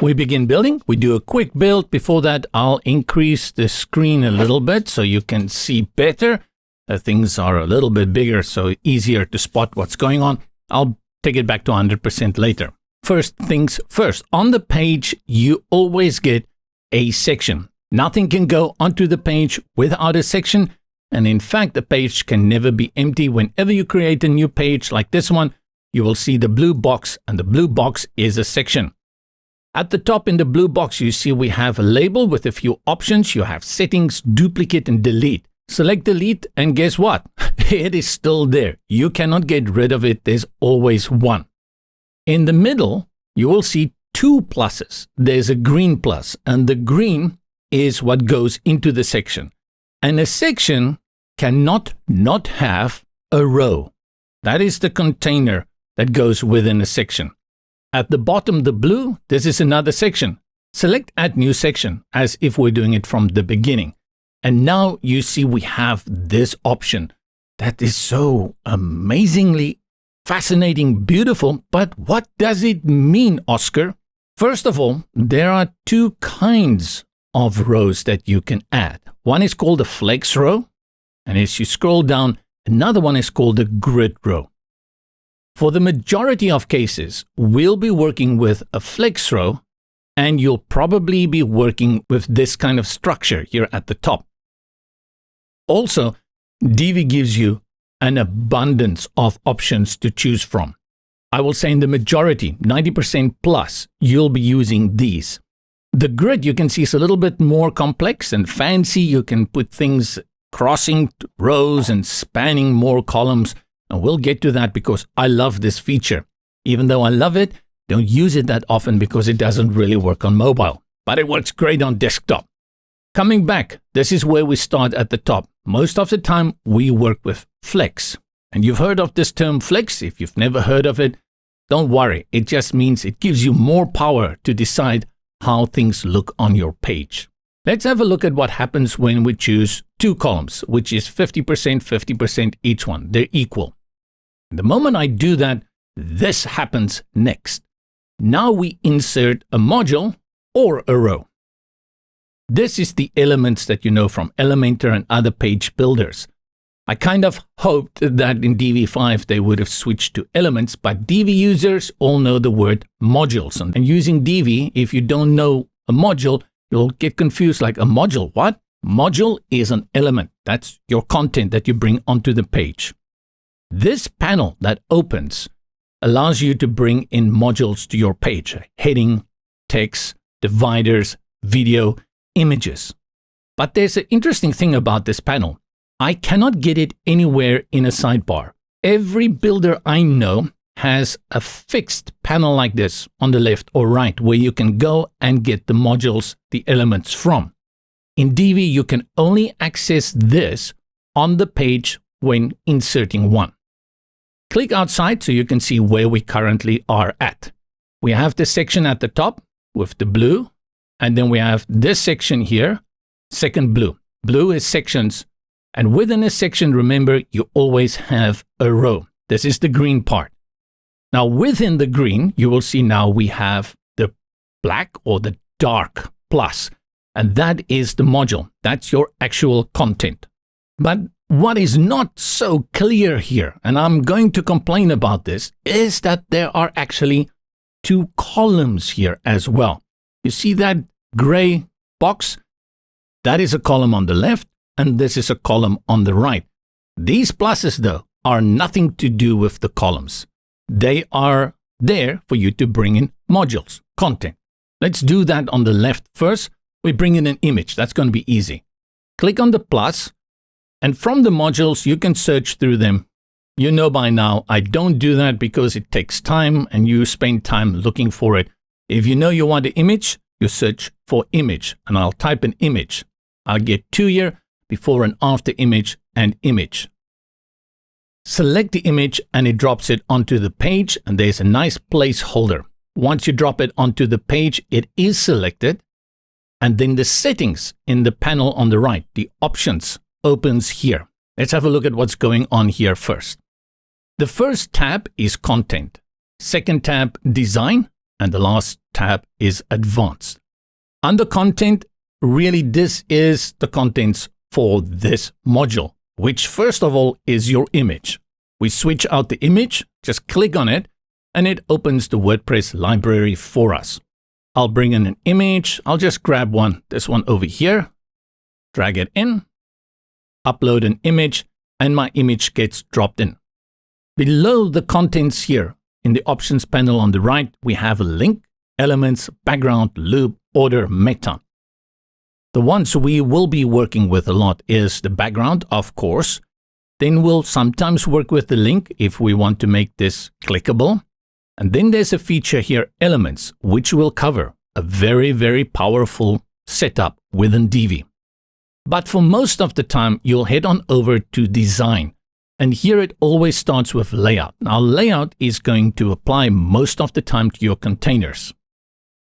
We begin building. We do a quick build. Before that, I'll increase the screen a little bit so you can see better. Things are a little bit bigger, so easier to spot what's going on. I'll take it back to 100% later. First things first, on the page, you always get a section. Nothing can go onto the page without a section. And in fact, the page can never be empty. Whenever you create a new page like this one, you will see the blue box, and the blue box is a section. At the top in the blue box, you see we have a label with a few options. You have settings, duplicate, and delete. Select delete, and guess what? It is still there. You cannot get rid of it. There's always one. In the middle, you will see two pluses. There's a green plus, and the green is what goes into the section. And a section cannot not have a row. That is the container that goes within a section. At the bottom, the blue, this is another section. Select Add New Section, as if we're doing it from the beginning. And now you see we have this option. That is so amazingly fascinating, beautiful. But what does it mean, Oscar? First of all, there are two kinds of rows that you can add. One is called a flex row. And as you scroll down, another one is called a grid row. For the majority of cases, we'll be working with a flex row, and you'll probably be working with this kind of structure here at the top. Also, Divi gives you an abundance of options to choose from. I will say in the majority, 90% plus, you'll be using these. The grid, you can see, is a little bit more complex and fancy. You can put things crossing rows and spanning more columns. And we'll get to that because I love this feature. Even though I love it, don't use it that often because it doesn't really work on mobile. But it works great on desktop. Coming back, this is where we start at the top. Most of the time, we work with flex. And you've heard of this term flex. If you've never heard of it, don't worry. It just means it gives you more power to decide how things look on your page. Let's have a look at what happens when we choose two columns, which is 50%, 50% each one. They're equal. The moment I do that, this happens next. Now we insert a module or a row. This is the elements that you know from Elementor and other page builders. I kind of hoped that in Divi 5 they would have switched to elements, but Divi users all know the word modules. And using Divi, if you don't know a module, you'll get confused like a module. What? Module is an element. That's your content that you bring onto the page. This panel that opens allows you to bring in modules to your page. Heading, text, dividers, video, images. But there's an interesting thing about this panel. I cannot get it anywhere in a sidebar. Every builder I know has a fixed panel like this on the left or right where you can go and get the modules, the elements from. In Divi, you can only access this on the page when inserting one. Click outside so you can see where we currently are at. We have this section at the top with the blue, and then we have this section here, second blue. Blue is sections, and within a section, remember, you always have a row. This is the green part. Now, within the green, you will see now we have the black or the dark plus, and that is the module. That's your actual content. But what is not so clear here, and I'm going to complain about this, is that there are actually two columns here as well. You see that gray box? That is a column on the left, and this is a column on the right. These pluses, though, are nothing to do with the columns. They are there for you to bring in modules, content. Let's do that on the left first. We bring in an image. That's going to be easy. Click on the plus. And from the modules, you can search through them. You know by now, I don't do that because it takes time and you spend time looking for it. If you know you want an image, you search for image, and I'll type an image. I'll get two here, before and after image, and image. Select the image and it drops it onto the page, and there's a nice placeholder. Once you drop it onto the page, it is selected, and then the settings in the panel on the right, the options, opens here. Let's have a look at what's going on here first. The first tab is content. Second tab, design. and the last tab is Advanced. Under Content, really this is the contents for this module, which first of all is your image. We switch out the image, just click on it, and it opens the WordPress library for us. I'll bring in an image. I'll just grab this one over here, drag it in, upload an image, and my image gets dropped in. Below the contents here, in the options panel on the right, we have a link, elements, background, loop, order, meta. The ones we will be working with a lot is the background, of course. Then we'll sometimes work with the link if we want to make this clickable. And then there's a feature here, elements, which will cover a very, very powerful setup within Divi. But for most of the time, you'll head on over to design. And here it always starts with layout. Now, layout is going to apply most of the time to your containers.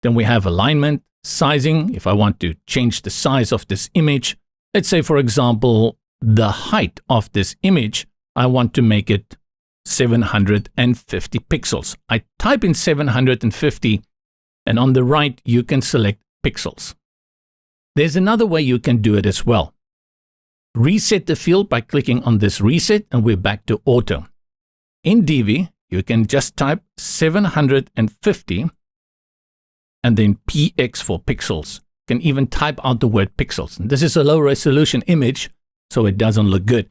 Then we have alignment, sizing. If I want to change the size of this image, let's say, for example, the height of this image, I want to make it 750 pixels. I type in 750, and on the right, you can select pixels. There's another way you can do it as well. Reset the field by clicking on this reset, and we're back to auto. In Divi, you can just type 750 and then px for pixels. You can even type out the word pixels. And this is a low resolution image, so it doesn't look good.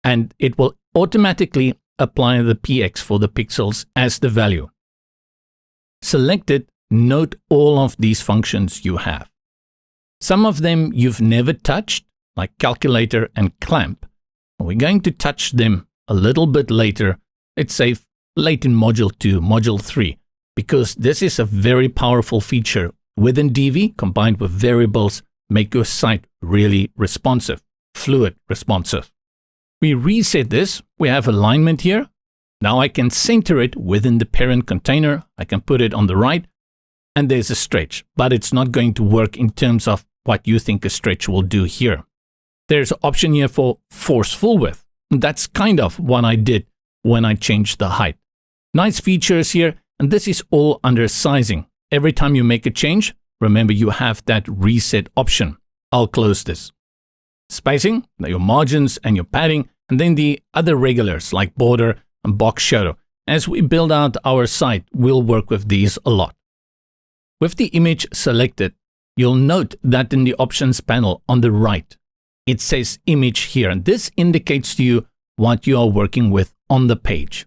And it will automatically apply the px for the pixels as the value. Select it, note all of these functions you have. Some of them you've never touched, like calculator and clamp. We're going to touch them a little bit later, let's say late in Module 2, Module 3, because this is a very powerful feature within Divi combined with variables, make your site really responsive, fluid responsive. We reset this, we have alignment here. Now I can center it within the parent container, I can put it on the right, and there's a stretch, but it's not going to work in terms of what you think a stretch will do here. There's an option here for force full width. That's kind of what I did when I changed the height. Nice features here, and this is all under sizing. Every time you make a change, remember you have that reset option. I'll close this. Spacing, your margins and your padding, and then the other regulars like border and box shadow. As we build out our site, we'll work with these a lot. With the image selected, you'll note that in the options panel on the right, it says image here, and this indicates to you what you are working with on the page.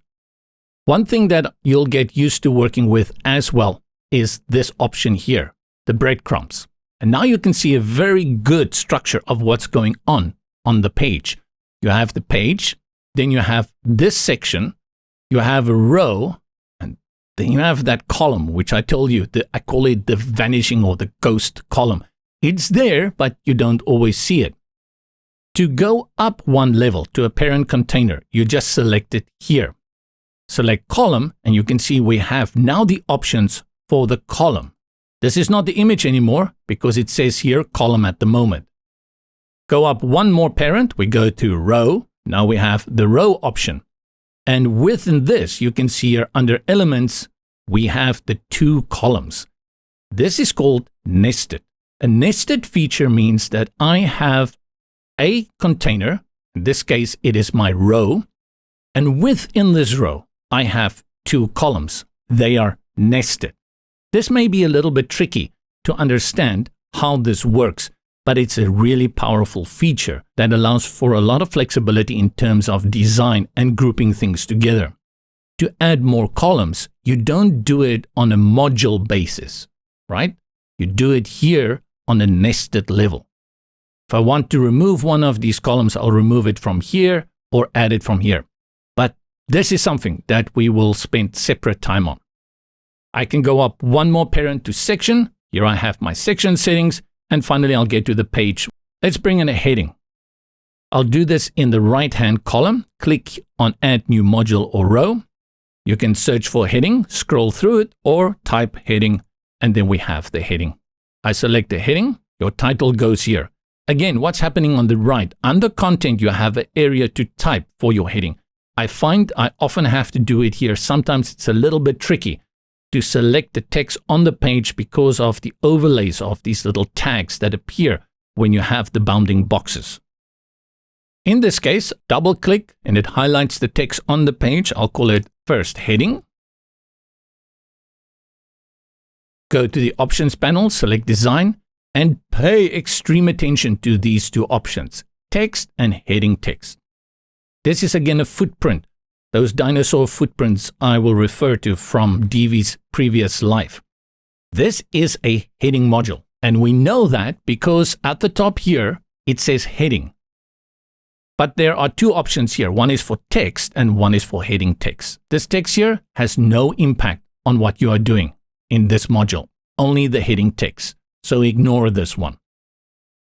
One thing that you'll get used to working with as well is this option here, the breadcrumbs. And now you can see a very good structure of what's going on the page. You have the page, then you have this section, you have a row, and then you have that column, which I told you, I call it the vanishing or the ghost column. It's there, but you don't always see it. To go up one level to a parent container, you just select it here. Select column, and you can see we have now the options for the column. This is not the image anymore because it says here column at the moment. Go up one more parent, we go to row. Now we have the row option. And within this, you can see here under elements, we have the two columns. This is called nested. A nested feature means that I have a container, in this case it is my row, and within this row I have two columns. They are nested. This may be a little bit tricky to understand how this works, but it's a really powerful feature that allows for a lot of flexibility in terms of design and grouping things together. To add more columns, you don't do it on a module basis, right? You do it here on a nested level. If I want to remove one of these columns, I'll remove it from here or add it from here. But this is something that we will spend separate time on. I can go up one more parent to section. Here I have my section settings. And finally, I'll get to the page. Let's bring in a heading. I'll do this in the right-hand column. Click on Add New Module or Row. You can search for heading, scroll through it, or type heading, and then we have the heading. I select the heading. Your title goes here. Again, what's happening on the right? Under content, you have an area to type for your heading. I find I often have to do it here. Sometimes it's a little bit tricky. to select the text on the page because of the overlays of these little tags that appear when you have the bounding boxes. In this case, double click and it highlights the text on the page. I'll call it first heading. Go to the options panel, select design, and pay extreme attention to these two options, text and heading text. This is again a footprint. Those dinosaur footprints I will refer to from Divi's previous life. This is a heading module, and we know that because at the top here, it says heading. But there are two options here. One is for text and one is for heading text. This text here has no impact on what you are doing in this module, only the heading text. So ignore this one.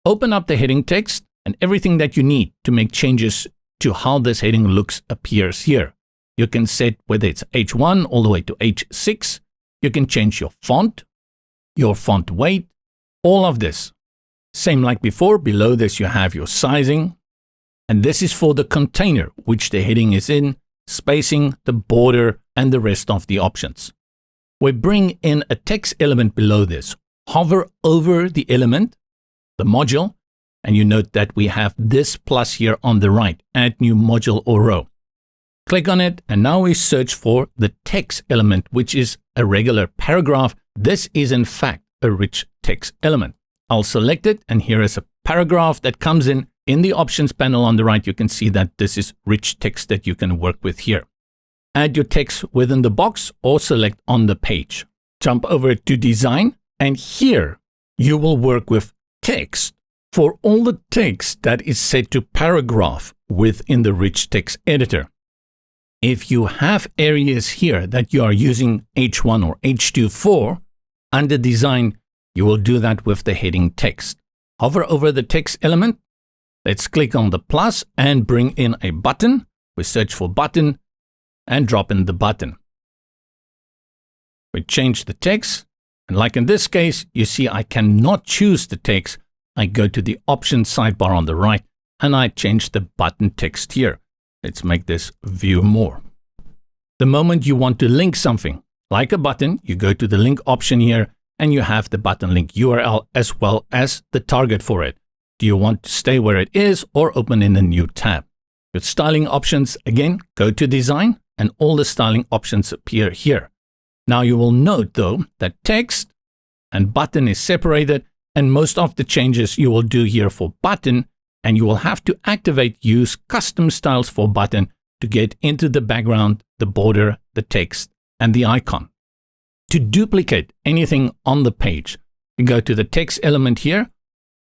Open up the heading text and everything that you need to make changes to how this heading looks appears here. You can set whether it's H1 all the way to H6. You can change your font weight, all of this. Same like before, below this you have your sizing. And this is for the container, which the heading is in, spacing, the border, and the rest of the options. We bring in a text element below this. Hover over the element, the module, and you note that we have this plus here on the right, add new module or row. Click on it, and now we search for the text element, which is a regular paragraph. This is in fact a rich text element. I'll select it, and here is a paragraph that comes in. In the options panel on the right, you can see that this is rich text that you can work with here. Add your text within the box or select on the page. Jump over to design, and here you will work with text for all the text that is set to paragraph within the rich text editor. If you have areas here that you are using H1 or H2 for, under design, you will do that with the heading text. Hover over the text element. Let's click on the plus and bring in a button. We search for button and drop in the button. We change the text, and like in this case, you see I cannot choose the text. I go to the options sidebar on the right and I change the button text here. Let's make this view more. The moment you want to link something, like a button, you go to the link option here and you have the button link URL as well as the target for it. Do you want to stay where it is or open in a new tab? With styling options, again, go to design and all the styling options appear here. Now you will note though that text and button is separated, and most of the changes you will do here for button, and you will have to activate use custom styles for button to get into the background, the border, the text, and the icon. To duplicate anything on the page, you go to the text element here,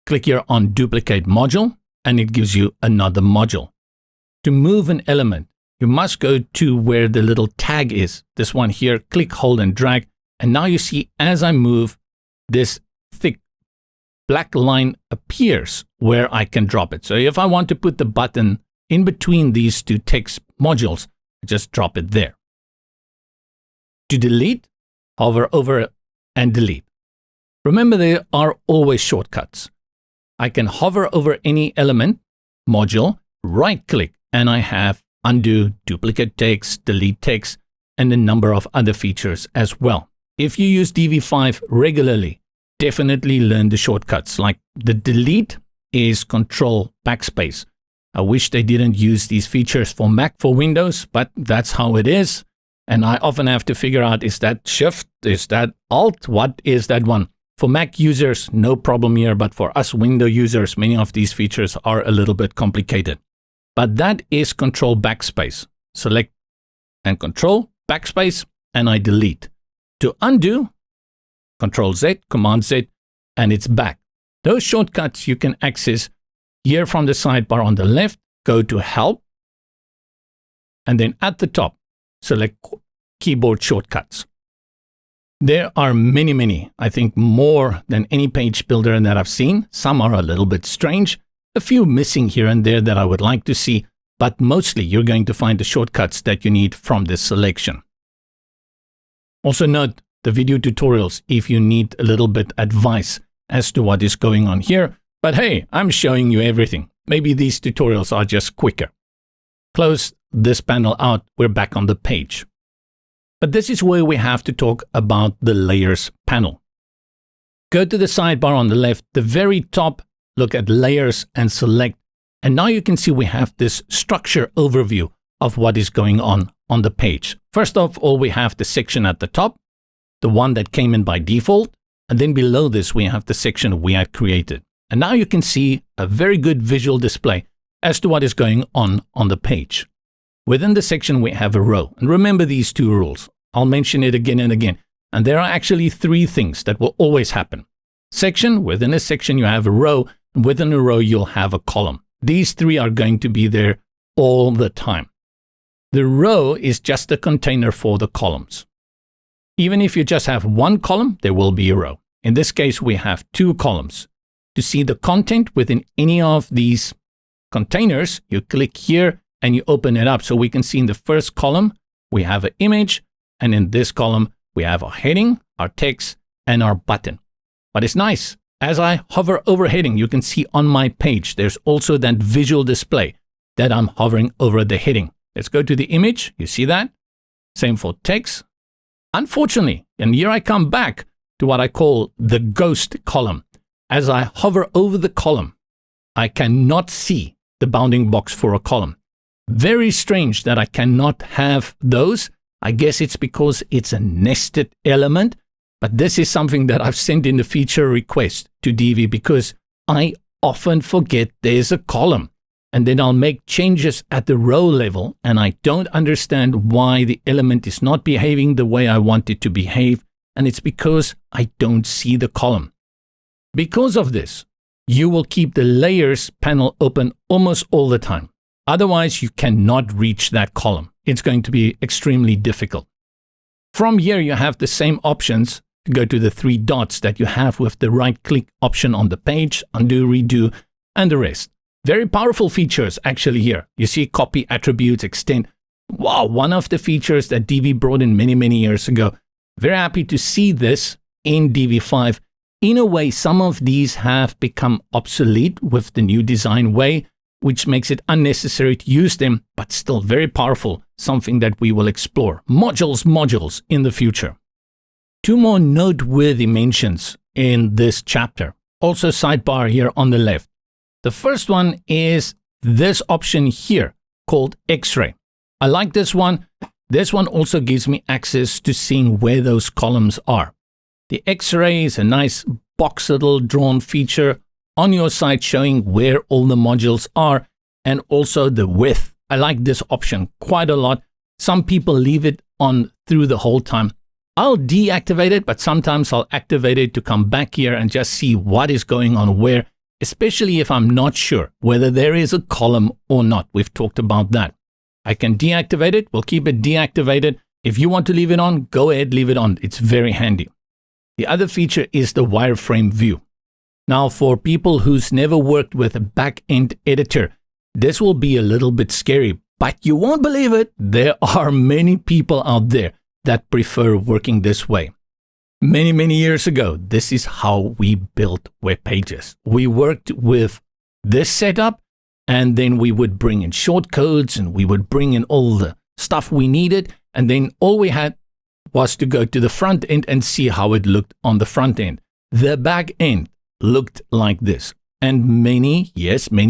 click here on duplicate module, and it gives you another module. To move an element, you must go to where the little tag is. This one here, click, hold, and drag. And now you see as I move, this thick black line appears where I can drop it. So if I want to put the button in between these two text modules, I just drop it there. To delete, hover over and delete. Remember, there are always shortcuts. I can hover over any element, module, right click, and I have undo, duplicate text, delete text, and a number of other features as well. If you use Divi 5 regularly, definitely learn the shortcuts. Like the delete is Control Backspace. I wish they didn't use these features for Mac for Windows, but that's how it is. And I often have to figure out, is that Shift? Is that Alt? What is that one? For Mac users, no problem here, but for us Windows users, many of these features are a little bit complicated. But that is Control Backspace. Select and Control Backspace, and I delete. To undo, Control Z, Command Z, and it's back. Those shortcuts you can access here from the sidebar on the left. Go to Help, and then at the top, select Keyboard Shortcuts. There are many, I think more than any page builder that I've seen. Some are a little bit strange, a few missing here and there that I would like to see, but mostly you're going to find the shortcuts that you need from this selection. Also note the video tutorials if you need a little bit advice as to what is going on here, but hey, I'm showing you everything. Maybe these tutorials are just quicker. Close this panel out, we're back on the page. But this is where we have to talk about the layers panel. Go to the sidebar on the left, the very top, look at layers and select. And now you can see we have this structure overview of what is going on the page. First of all, we have the section at the top, the one that came in by default. And then below this, we have the section we had created. And now you can see a very good visual display as to what is going on the page. Within the section, we have a row. And remember these two rules. I'll mention it again and again. And there are actually three things that will always happen. Section, within a section, you have a row. And within a row, you'll have a column. These three are going to be there all the time. The row is just a container for the columns. Even if you just have one column, there will be a row. In this case, we have two columns. To see the content within any of these containers, you click here and you open it up. So we can see in the first column, we have an image. And in this column, we have our heading, our text, and our button. But it's nice. As I hover over heading, you can see on my page, there's also that visual display that I'm hovering over the heading. Let's go to the image. You see that? Same for text. Unfortunately, and here I come back to what I call the ghost column. As I hover over the column, I cannot see the bounding box for a column. Very strange that I cannot have those. I guess it's because it's a nested element, but this is something that I've sent in the feature request to Divi because I often forget there's a column. And then I'll make changes at the row level and I don't understand why the element is not behaving the way I want it to behave. And it's because I don't see the column. Because of this, you will keep the layers panel open almost all the time. Otherwise, you cannot reach that column. It's going to be extremely difficult. From here, you have the same options to go to the three dots that you have with the right-click option on the page, undo, redo, and the rest. Very powerful features actually here. You see copy, attributes, extend. Wow, one of the features that Divi brought in many years ago. Very happy to see this in Divi 5. In a way, some of these have become obsolete with the new design way, which makes it unnecessary to use them, but still very powerful, something that we will explore. Modules in the future. Two more noteworthy mentions in this chapter. Also sidebar here on the left. The first one is this option here called X-ray. I like this one. This one also gives me access to seeing where those columns are. The X-ray is a nice box little drawn feature on your site showing where all the modules are and also the width. I like this option quite a lot. Some people leave it on through the whole time. I'll deactivate it, but sometimes I'll activate it to come back here and just see what is going on where, especially if I'm not sure whether there is a column or not. We've talked about that. I can deactivate it. We'll keep it deactivated. If you want to leave it on, go ahead, leave it on. It's very handy. The other feature is the wireframe view. Now, for people who's never worked with a back-end editor, this will be a little bit scary, but you won't believe it. There are many people out there that prefer working this way. Many years ago, this is how we built web pages. We worked with this setup, and then we would bring in shortcodes and we would bring in all the stuff we needed. And then all we had was to go to the front end and see how it looked on the front end. The back end looked like this. And many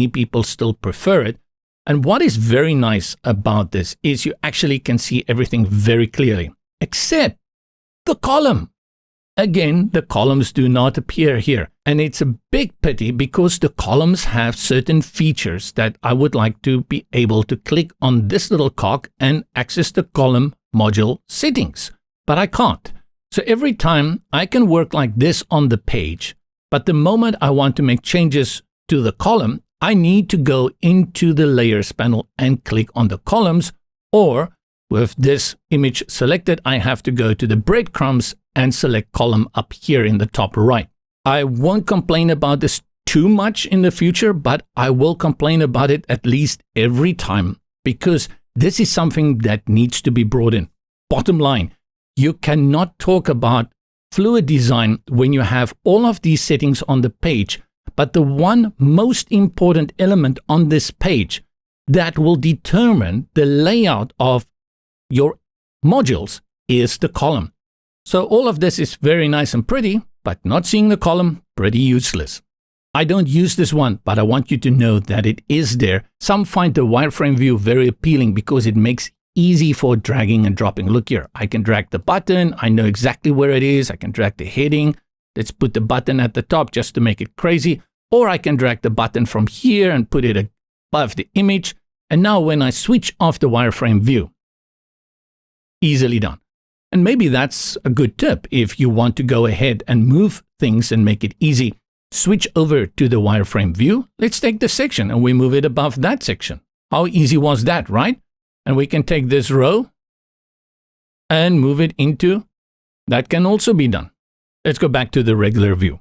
people still prefer it. And what is very nice about this is you actually can see everything very clearly, except the column. Again, the columns do not appear here. And it's a big pity because the columns have certain features that I would like to be able to click on this little cog and access the column module settings. But I can't. So every time I can work like this on the page, but the moment I want to make changes to the column, I need to go into the layers panel and click on the columns, or with this image selected, I have to go to the breadcrumbs and select column up here in the top right. I won't complain about this too much in the future, but I will complain about it at least every time because this is something that needs to be brought in. Bottom line, you cannot talk about fluid design when you have all of these settings on the page, but the one most important element on this page that will determine the layout of your modules is the column. So all of this is very nice and pretty, but not seeing the column, pretty useless. I don't use this one, but I want you to know that it is there. Some find the wireframe view very appealing because it makes easy for dragging and dropping. Look here, I can drag the button. I know exactly where it is. I can drag the heading. Let's put the button at the top just to make it crazy. Or I can drag the button from here and put it above the image. And now when I switch off the wireframe view, easily done. And maybe that's a good tip if you want to go ahead and move things and make it easy. Switch over to the wireframe view. Let's take the section and we move it above that section. How easy was that, right? And we can take this row and move it into, that can also be done. Let's go back to the regular view.